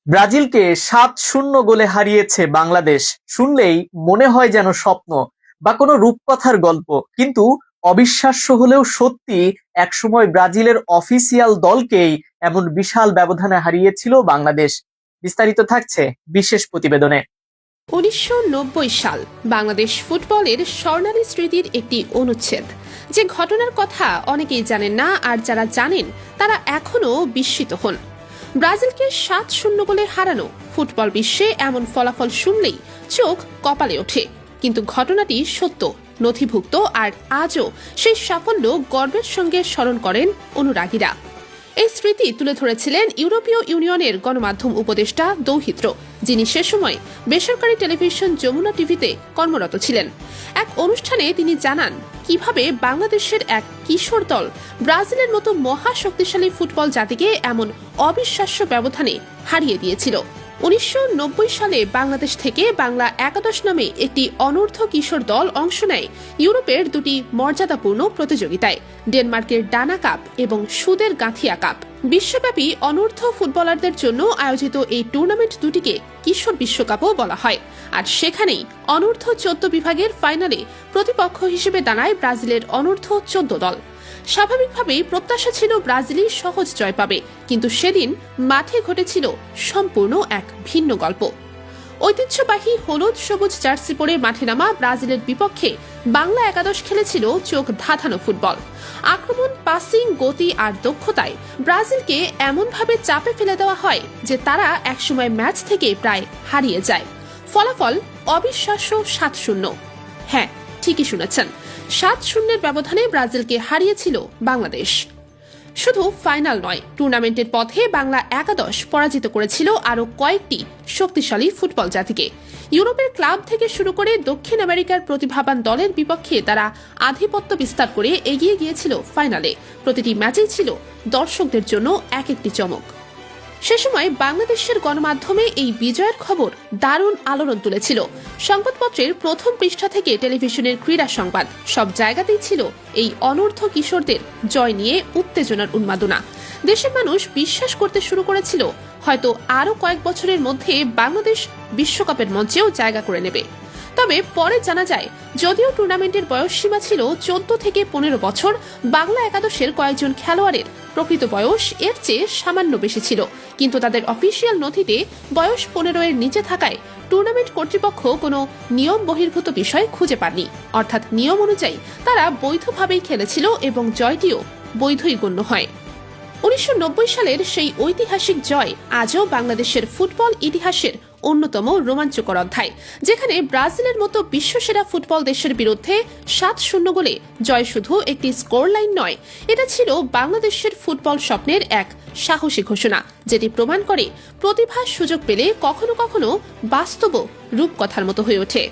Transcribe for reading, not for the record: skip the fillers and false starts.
ব্রাজিলকে ৭-০ গোলে হারিয়েছে বাংলাদেশ। শুনলেই মনে হয় যেন স্বপ্ন বা কোনো রূপকথার গল্প। কিন্তু অবিশ্বাস্য হলেও সত্যি, একসময় ব্রাজিলের অফিসিয়াল দলকেই এমন বিশাল ব্যবধানে হারিয়েছিল বাংলাদেশ। বিস্তারিত থাকছে বিশেষ প্রতিবেদনে। ১৯৯০ সাল বাংলাদেশ ফুটবলের স্বর্ণালী স্মৃতির একটি অনুচ্ছেদ, যে ঘটনার কথা অনেকেই জানেন না, আর যারা জানেন তারা এখনও বিস্মিত হন। ব্রাজিলকে ৭-০ গোলে হারানো ফুটবল বিশ্বে এমন ফলাফল শুনলেই চোখ কপালে ওঠে। কিন্তু ঘটনাটি সত্য, নথিভুক্ত, আর আজও সেই সাফল্য গর্বের সঙ্গে স্মরণ করেন অনুরাগীরা। এই স্মৃতি তুলে ধরেছিলেন ইউরোপীয় ইউনিয়নের গণমাধ্যম উপদেষ্টা দৌহিত্র, যিনি সে সময় বেসরকারি টেলিভিশন যমুনা টিভিতে কর্মরত ছিলেন। এক অনুষ্ঠানে তিনি জানান কিভাবে বাংলাদেশের এক কিশোর দল ব্রাজিলের মতো মহা শক্তিশালী ফুটবল জাতিকে এমন অবিশ্বাস্য ব্যবধানে হারিয়ে দিয়েছিল। ১৯৯০ সালে বাংলাদেশ থেকে বাংলা একাদশ নামে একটি অনূর্ধ্ব কিশোর দল অংশ নেয় ইউরোপের দুটি মর্যাদাপূর্ণ প্রতিযোগিতায়, ডেনমার্কের ডানা কাপ এবং সুদের গাঁথিয়া কাপ। বিশ্বব্যাপী অনূর্ধ্ব ফুটবলারদের জন্য আয়োজিত এই টুর্নামেন্ট দুটিকে কিশোর বিশ্বকাপও বলা হয়। আর সেখানেই অনূর্ধ্ব ১৪ বিভাগের ফাইনালে প্রতিপক্ষ হিসেবে দাঁড়ায় ব্রাজিলের অনূর্ধ্ব ১৪ দল। স্বাভাবিকভাবেই প্রত্যাশা ছিল ব্রাজিলই সহজ জয় পাবে, কিন্তু সেদিন মাঠে ঘটেছিল সম্পূর্ণ এক ভিন্ন গল্প। ঐতিহ্যবাহী হলুদ সবুজ জার্সি পরে মাঠে নামা ব্রাজিলের বিপক্ষে বাংলা একাদশ খেলেছিল চোখ ধাঁধানো ফুটবল। আক্রমণ, পাসিং, গতি আর দক্ষতায় ব্রাজিলকে এমনভাবে চাপে ফেলে দেওয়া হয় যে তারা একসময় ম্যাচ থেকে প্রায় হারিয়ে যায়। ফলাফল অবিশ্বাস্য ৭-০। হ্যাঁ, ঠিকই শুনেছেন, ৭-০ ব্যবধানে ব্রাজিলকে হারিয়েছিল বাংলাদেশ। শুধু ফাইনাল নয়, টুর্নামেন্টের পথে বাংলা একাদশ পরাজিত করেছিল আরও কয়েকটি শক্তিশালী ফুটবল জাতিকে। ইউরোপের ক্লাব থেকে শুরু করে দক্ষিণ আমেরিকার প্রতিভাবান দলের বিপক্ষে তারা আধিপত্য বিস্তার করে এগিয়ে গিয়েছিল ফাইনালে। প্রতিটি ম্যাচেই ছিল দর্শকদের জন্য এক একটি চমক। সে সময় বাংলাদেশের গণমাধ্যমে এই বিজয়ের খবর দারুণ আলোড়ন তুলেছিল। সংবাদপত্রের প্রথম পৃষ্ঠা থেকে টেলিভিশনের ক্রীড়া সংবাদ, সব জায়গাতেই ছিল এই অনূর্ধ্ব কিশোরদের জয় নিয়ে উত্তেজনার উন্মাদনা। দেশের মানুষ বিশ্বাস করতে শুরু করেছিল হয়তো আরও কয়েক বছরের মধ্যে বাংলাদেশ বিশ্বকাপের মঞ্চেও জায়গা করে নেবে। তবে পরে জানা যায়, যদিও টুর্নামেন্টের বয়সসীমা ছিল ১৪ থেকে ১৫ বছর, বাংলা একাদশের কয়েকজন খেলোয়াড়ের প্রকৃত বয়স এর চেয়ে সামান্য বেশি ছিল। কিন্তু তাদের অফিসিয়াল নথিতে বয়স ১৫ এর নিচে থাকায় টুর্নামেন্ট কর্তৃপক্ষ কোনো নিয়ম বহির্ভূত বিষয় খুঁজে পাননি। অর্থাৎ নিয়ম অনুযায়ী তারা বৈধভাবেই খেলেছিল এবং জয়টিও বৈধই গণ্য হয়। ১৯৯০ সালের সেই ঐতিহাসিক জয় আজও বাংলাদেশের ফুটবল ইতিহাসের অন্যতম রোমাঞ্চকর অধ্যায়, যেখানে ব্রাজিলের মতো বিশ্বসেরা ফুটবল দেশের বিরুদ্ধে ৭-০ গোলে জয় শুধু একটি স্কোর লাইন নয়, এটা ছিল বাংলাদেশের ফুটবল স্বপ্নের এক সাহসী ঘোষণা, যেটি প্রমাণ করে প্রতিভার সুযোগ পেলে কখনো কখনো বাস্তবও রূপকথার মতো হয়ে ওঠে।